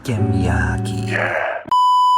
게임 이야기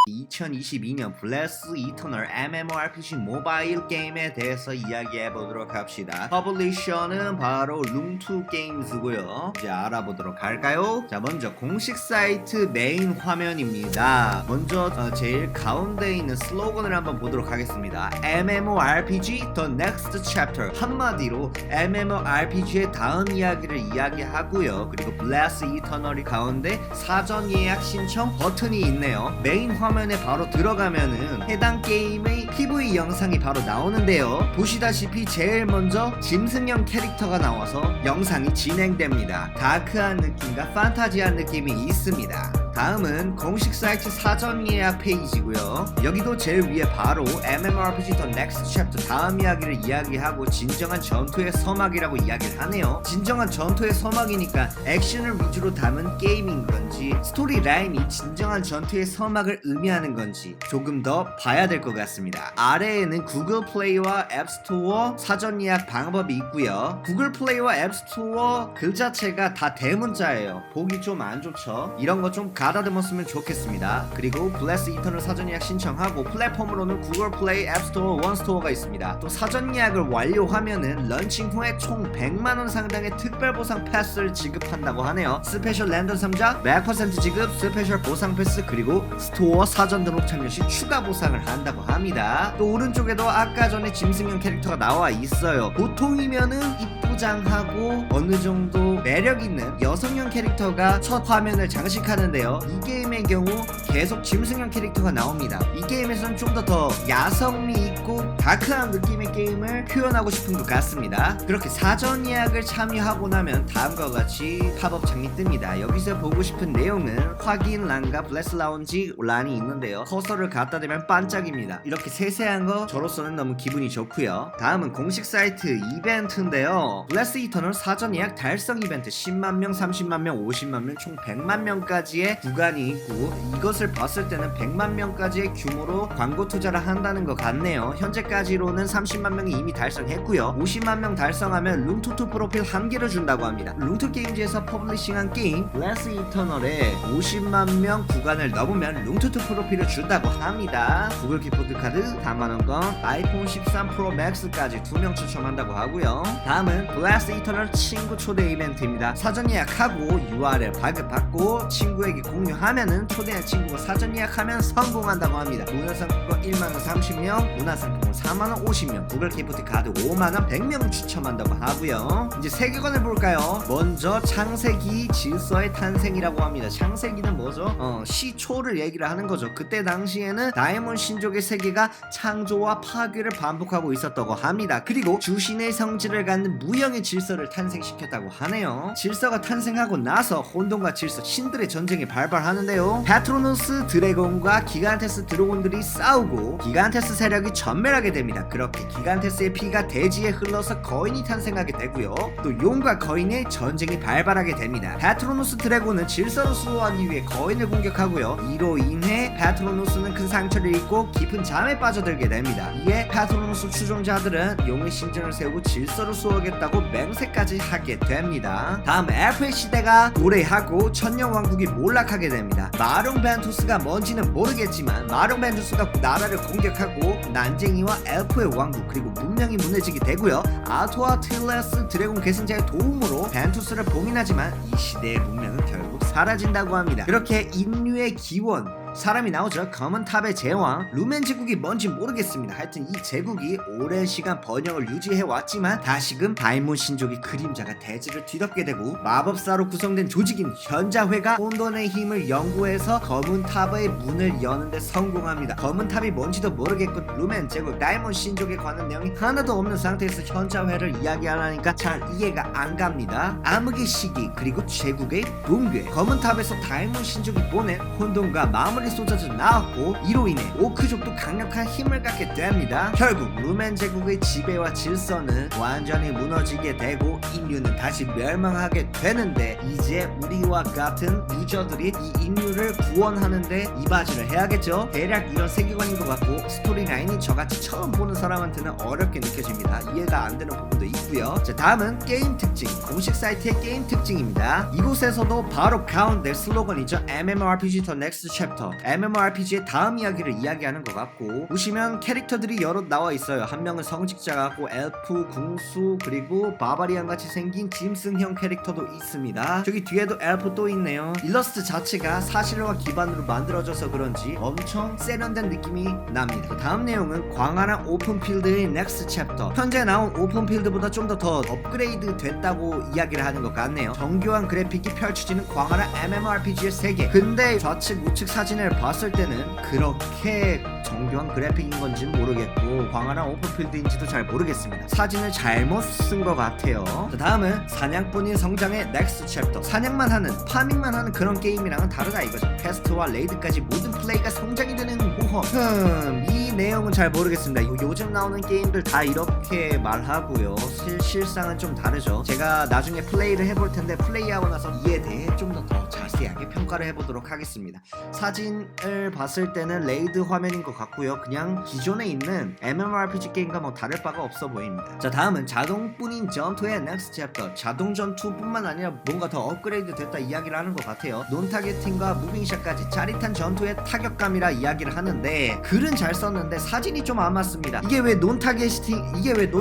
2022년 블레스 이터널 MMORPG 모바일 게임에 대해서 이야기해 보도록 합시다. 퍼블리셔는 바로 룸2 게임즈고요. 이제 알아보도록 할까요? 자, 먼저 공식 사이트 메인 화면입니다. 먼저 제일 가운데 있는 슬로건을 한번 보도록 하겠습니다. MMORPG The Next Chapter. 한마디로 MMORPG의 다음 이야기를 이야기하고요. 그리고 블레스 이터널이 가운데 사전 예약 신청 버튼이 있네요. 메인 화면에 바로 들어가면은 해당 게임의 PV 영상이 바로 나오는데요. 보시다시피 제일 먼저 짐승형 캐릭터가 나와서 영상이 진행됩니다. 다크한 느낌과 판타지한 느낌이 있습니다. 다음은 공식 사이트 사전 예약 페이지고요. 여기도 제일 위에 바로 MMORPG The Next Chapter 다음 이야기를 이야기하고 진정한 전투의 서막이라고 이야기를 하네요. 진정한 전투의 서막이니까 액션을 위주로 담은 게임인 건지 스토리 라인이 진정한 전투의 서막을 의미하는 건지 조금 더 봐야 될 것 같습니다. 아래에는 구글 플레이와 앱스토어 사전 예약 방법이 있고요. 구글 플레이와 앱스토어 그 자체가 다 대문자예요. 보기 좀 안 좋죠. 이런 거 좀 가다듬었으면 좋겠습니다. 그리고 블레스 이터널 사전 예약 신청하고 플랫폼으로는 구글 플레이, 앱스토어, 원스토어가 있습니다. 또 사전 예약을 완료하면은 런칭 후에 총 100만원 상당의 특별 보상 패스를 지급한다고 하네요. 스페셜 랜덤 상자 100% 지급, 스페셜 보상 패스, 그리고 스토어 사전 등록 참여 시 추가 보상을 한다고 합니다. 또 오른쪽에도 아까 전에 짐승형 캐릭터가 나와 있어요. 보통이면은 입부장하고 어느 정도 매력 있는 여성형 캐릭터가 첫 화면을 장식하는데요. 이 게임의 경우 계속 짐승형 캐릭터가 나옵니다. 이 게임에서는 좀 더 야성미 있고 다크한 느낌의 게임을 표현하고 싶은 것 같습니다. 그렇게 사전 예약을 참여하고 나면 다음과 같이 팝업 창이 뜹니다. 여기서 보고 싶은 내용은 확인란과 블레스 라운지 란이 있는데요. 커서를 갖다 대면 반짝입니다. 이렇게 세세한 거 저로서는 너무 기분이 좋고요. 다음은 공식 사이트 이벤트인데요. 블레스 이터널 사전 예약 달성 이벤트 10만명, 30만명, 50만명 총 100만명까지의 구간이 있고 이것을 봤을 때는 100만명까지의 규모로 광고 투자를 한다는 것 같네요. 현재까지로는 30만명이 이미 달성했고요. 50만명 달성하면 룸2 프로필 1개를 준다고 합니다. 룸2 게임즈에서 퍼블리싱한 게임 블레스 이터널에 50만명 구간을 넘으면 룸2 프로필을 준다고 합니다. 구글 기프트 카드 4만원권, 아이폰 13 프로 맥스까지 2명 추첨한다고 하고요. 다음은 블레스 이터널 친구 초대 이벤트입니다. 사전 예약하고 URL 발급받고 친구에게 공유하면은 초대한 친구가 사전 예약하면 성공한다고 합니다. 문화상품권 1만원 30명, 문화상품권 4만원 50명, 구글 기프트 카드 5만원 100명 추첨한다고 하고요. 이제 세계관을 볼까요? 먼저 창세기 질서의 탄생이라고 합니다. 창세기는 뭐죠? 시초를 얘기를 하는 거죠. 그때 당시에는 다이몬 신족의 세계가 창조와 파괴를 반복하고 있었다고 합니다. 그리고 주신의 성질을 갖는 무형의 질서를 탄생시켰다고 하네요. 질서가 탄생하고 나서 혼돈과 질서, 신들의 전쟁이 발발하는데요. 파트로누스 드래곤과 기간테스 드래곤들이 싸우고 기간테스 세력이 전멸하게 됩니다. 그렇게 기간테스의 피가 대지에 흘러서 거인이 탄생하게 되고요. 또 용과 거인의 전쟁이 발발하게 됩니다. 파트로누스 드래곤은 질서를 수호하기 위해 거인을 공격하고요. 이로 인해 파트로누스는 큰 상처를 입고 깊은 잠에 빠져들게 됩니다. 이에 파트로누스 추종자들은 용의 심정을 세우고 질서를 수호하겠다고 맹세까지 하게 됩니다. 다음 엘프의 시대가 도래하고 천년왕국이 몰락하게 됩니다. 마룡벤투스가 뭔지는 모르겠지만 마룡벤투스가 나라를 공격하고 난쟁이와 엘프의 왕국 그리고 문명이 무너지게 되고요. 아토와 틸레스 드래곤 계승자의 도움으로 벤투스를 봉인하지만 이 시대의 문명은 결국 사라진다고 합니다. 그렇게 인류의 기원 사람이 나오죠. 검은 탑의 제왕 루멘 제국이 뭔지 모르겠습니다. 하여튼 이 제국이 오랜 시간 번영을 유지해 왔지만 다시금 다이몬 신족의 그림자가 대지를 뒤덮게 되고 마법사로 구성된 조직인 현자회가 혼돈의 힘을 연구해서 검은 탑의 문을 여는데 성공합니다. 검은 탑이 뭔지도 모르겠고 루멘 제국 다이몬 신족에 관한 내용이 하나도 없는 상태에서 현자회를 이야기하라니까 잘 이해가 안 갑니다. 암흑의 시기 그리고 제국의 붕괴 검은 탑에서 다이몬 신족이 보낸 혼돈과 마무리 많이 쏟아져 나왔고 이로 인해 오크족도 강력한 힘을 갖게 됩니다. 결국 루멘 제국의 지배와 질서는 완전히 무너지게 되고 인류는 다시 멸망하게 되는데 이제 우리와 같은 유저들이 이 인류를 구원하는데 이바지를 해야겠죠. 대략 이런 세계관인 것 같고 스토리라인이 저같이 처음 보는 사람한테는 어렵게 느껴집니다. 이해가 안 되는 부분도 있고요. 자, 다음은 게임 특징, 공식 사이트의 게임 특징입니다. 이곳에서도 바로 가운데 슬로건이죠. MMORPG The Next Chapter. MMORPG의 다음 이야기를 이야기하는 것 같고 보시면 캐릭터들이 여럿 나와 있어요. 한 명은 성직자 같고 엘프, 궁수, 그리고 바바리안 같이 생긴 짐승형 캐릭터도 있습니다. 저기 뒤에도 엘프 또 있네요. 일러스트 자체가 사실화 기반으로 만들어져서 그런지 엄청 세련된 느낌이 납니다. 다음 내용은 광활한 오픈필드의 넥스트 챕터. 현재 나온 오픈필드보다 좀 더 업그레이드 됐다고 이야기를 하는 것 같네요. 정교한 그래픽이 펼쳐지는 광활한 MMORPG의 세계. 근데 좌측 우측 사진을 봤을 때는 그렇게 정교한 그래픽인 건지 모르겠고 광활한 오픈필드인지도 잘 모르겠습니다. 사진을 잘못 쓴 것 같아요. 자, 다음은 사냥꾼인 성장의 넥스트 챕터. 사냥만 하는, 파밍만 하는 그런 게임이랑은 다르다 이거죠. 퀘스트와 레이드까지 모든 플레이가 성장이 되는 모험. 이 내용은 잘 모르겠습니다. 요즘 나오는 게임들 다 이렇게 말하고요. 실상은 좀 다르죠. 제가 나중에 플레이를 해볼 텐데 플레이하고 나서 이에 대해 좀 더 자세하게 평가를 해보도록 하겠습니다. 사진을 봤을 때는 레이드 화면인 것 같고요. 그냥 기존에 있는 MMORPG 게임과 뭐 다를 바가 없어 보입니다. 자, 다음은 자동뿐인 전투의 넥스트 챕터. 자동 전투뿐만 아니라 뭔가 더 업그레이드 됐다 이야기를 하는 것 같아요. 논 타겟팅과 무빙샷까지 짜릿한 전투의 타격감이라 이야기를 하는데 글은 잘 썼는데 사진이 좀 안 맞습니다. 이게 왜 논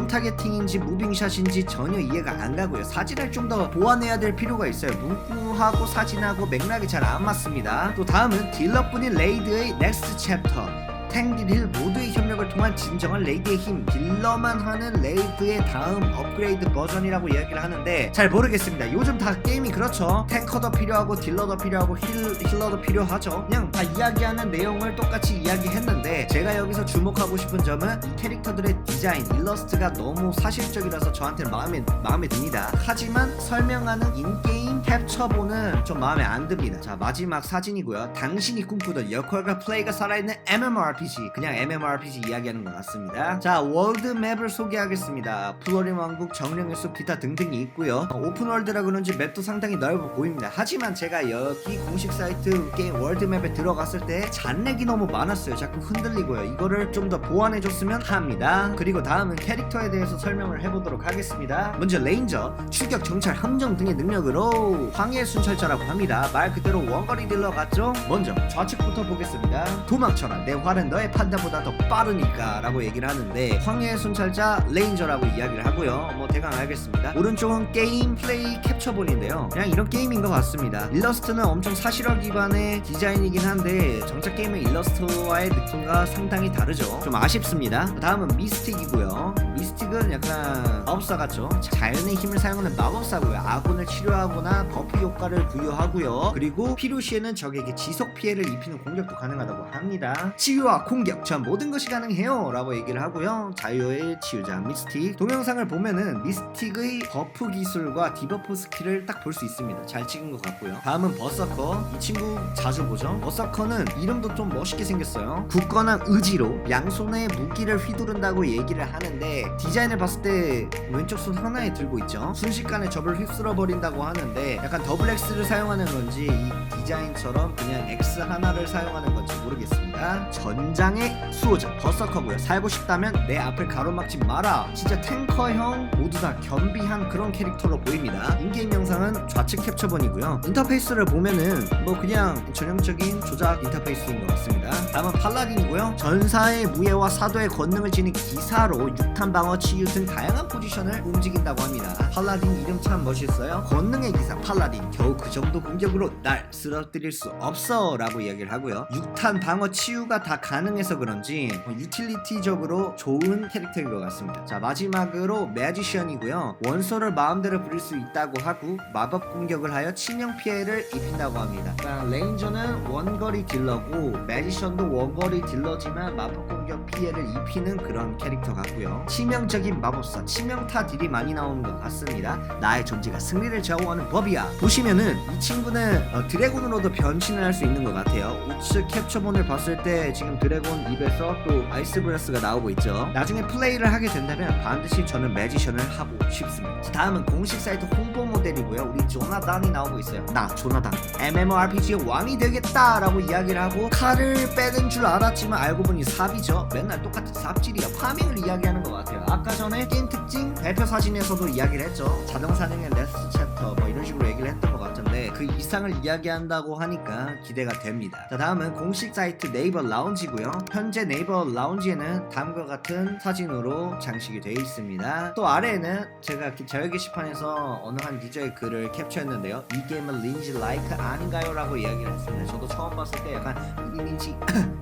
타겟팅인지 무빙샷인지 전혀 이해가 안 가고요. 사진을 좀 더 보완해야 될 필요가 있어요. 문구하고 사진하고 맥락이 잘 안 맞습니다. 또 다음은 딜러뿐인 레이드의 넥스트 챕터. 탱딜 모두의 협력을 통한 진정한 레이드의 힘. 딜러만 하는 레이드의 다음 업그레이드 버전이라고 이야기를 하는데 잘 모르겠습니다. 요즘 다 게임이 그렇죠. 탱커도 필요하고 딜러도 필요하고 힐러도 필요하죠. 그냥 다 이야기하는 내용을 똑같이 이야기했는데 제가 여기서 주목하고 싶은 점은 이 캐릭터들의 디자인, 일러스트가 너무 사실적이라서 저한테는 마음에 듭니다. 하지만 설명하는 인게임 캡처본은 좀 마음에 안 듭니다. 자, 마지막 사진이고요. 당신이 꿈꾸던 역할과 플레이가 살아있는 MMORPG. 그냥 MMORPG 이야기하는 것 같습니다. 자, 월드맵을 소개하겠습니다. 플로린 왕국, 정령의 숲, 기타 등등이 있고요. 오픈월드라 그런지 맵도 상당히 넓어 보입니다. 하지만 제가 여기 공식 사이트 게임 월드맵에 들어갔을 때 잔렉이 너무 많았어요. 자꾸 흔들리고요. 이거를 좀 더 보완해줬으면 합니다. 그리고 다음은 캐릭터에 대해서 설명을 해보도록 하겠습니다. 먼저 레인저, 추격, 정찰, 함정 등의 능력으로 황해의 순찰자라고 합니다. 말 그대로 원거리 딜러 같죠? 먼저 좌측부터 보겠습니다. 도망쳐라, 내 활은 너의 판단보다 더 빠르니까 라고 얘기를 하는데 황해의 순찰자 레인저라고 이야기를 하고요. 뭐 대강 알겠습니다. 오른쪽은 게임 플레이 캡처본인데요. 그냥 이런 게임인 것 같습니다. 일러스트는 엄청 사실화 기반의 디자인이긴 한데 정작 게임의 일러스트와의 느낌과 상당히 다르죠. 좀 아쉽습니다. 다음은 미스틱이고요. 미스틱은 약간 마법사 같죠. 자연의 힘을 사용하는 마법사고요. 아군을 치료하거나 버프 효과를 부여하고요. 그리고 필요시에는 적에게 지속 피해를 입히는 공격도 가능하다고 합니다. 치유와 공격, 전 모든 것이 가능해요 라고 얘기를 하고요. 자유의 치유자 미스틱. 동영상을 보면은 미스틱의 버프 기술과 디버프 스킬을 딱 볼 수 있습니다. 잘 찍은 것 같고요. 다음은 버서커. 이 친구 자주 보죠. 버서커는 이름도 좀 멋있게 생겼어요. 굳건한 의지로 양손에 무기를 휘두른다고 얘기를 하는데 디자인을 봤을 때 왼쪽 손 하나에 들고 있죠. 순식간에 적을 휩쓸어 버린다고 하는데 약간 더블 X를 사용하는 건지 이 디자인처럼 그냥 X 하나를 사용하는 건지 모르겠습니다. 전장의 수호자 버서커고요. 살고 싶다면 내 앞을 가로막지 마라. 진짜 탱커형 모두 다 겸비한 그런 캐릭터로 보입니다. 인게임 영상은 좌측 캡처본이고요. 인터페이스를 보면은 뭐 그냥 전형적인 조작 인터페이스인 것 같습니다. 다음은 팔라딘이고요. 전사의 무예와 사도의 권능을 지닌 기사로 6탄 방어, 치유 등 다양한 포지션을 움직인다고 합니다. 팔라딘 이름 참 멋있어요. 권능의 기사 팔라딘, 겨우 그 정도 공격으로 날 쓰러뜨릴 수 없어 라고 이야기를 하고요. 6탄 방어 치유가 다 가능해서 그런지 유틸리티적으로 좋은 캐릭터인 것 같습니다. 자, 마지막으로 매지션이고요. 원소를 마음대로 부릴 수 있다고 하고 마법 공격을 하여 치명 피해를 입힌다고 합니다. 그러니까 레인저는 원거리 딜러고 매지션도 원거리 딜러지만 마법 공격 피해를 입히는 그런 캐릭터 같고요. 치명적인 마법사, 치명타 딜이 많이 나오는 것 같습니다. 나의 존재가 승리를 좌우하는 법이야. 보시면은 이 친구는 드래곤으로도 변신을 할 수 있는 것 같아요. 우측 캡처본을 봤을 때 지금 드래곤 입에서 또 아이스 브레스가 나오고 있죠. 나중에 플레이를 하게 된다면 반드시 저는 매지션을 하고 싶습니다. 자, 다음은 공식 사이트 홍보 모델이고요. 우리 조나단이 나오고 있어요. 나 조나단 MMORPG의 왕이 되겠다라고 이야기를 하고 칼을 빼는 줄 알았지만 알고 보니 삽이죠. 맨날 똑같은 삽질이야. 파밍을 이야기하는 것 같아요. 아까 전에 게임 특징 대표 사진에서도 이야기를 했죠. 자동 사냥의 레스트 챕터 뭐 이런 식으로 얘기를 했던 것 같은데 그 이상을 이야기한다고 하니까 기대가 됩니다. 자, 다음은 공식 사이트 네이버 라운지고요. 현재 네이버 라운지에는 다음과 같은 사진으로 장식이 되어 있습니다. 또 아래에는 제가 자유 게시판에서 어느 한 유저의 글을 캡처했는데요. 이 게임은 리니지 라이크 아닌가요? 라고 이야기를 했습니다. 저도 처음 봤을 때 약간 리니지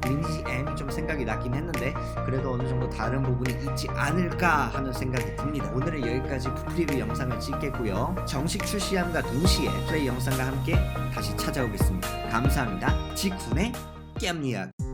M이 좀 생각이 났긴 했는데 그래도 어느 정도 다른 부분이 있지 않을까 하는 생각이 듭니다. 오늘은 여기까지 프리뷰 영상을 찍겠고요. 정식 출시함과 동시에 플레이 영상과 함께 다시 찾아오겠습니다. 감사합니다. 직훈의 깸니악.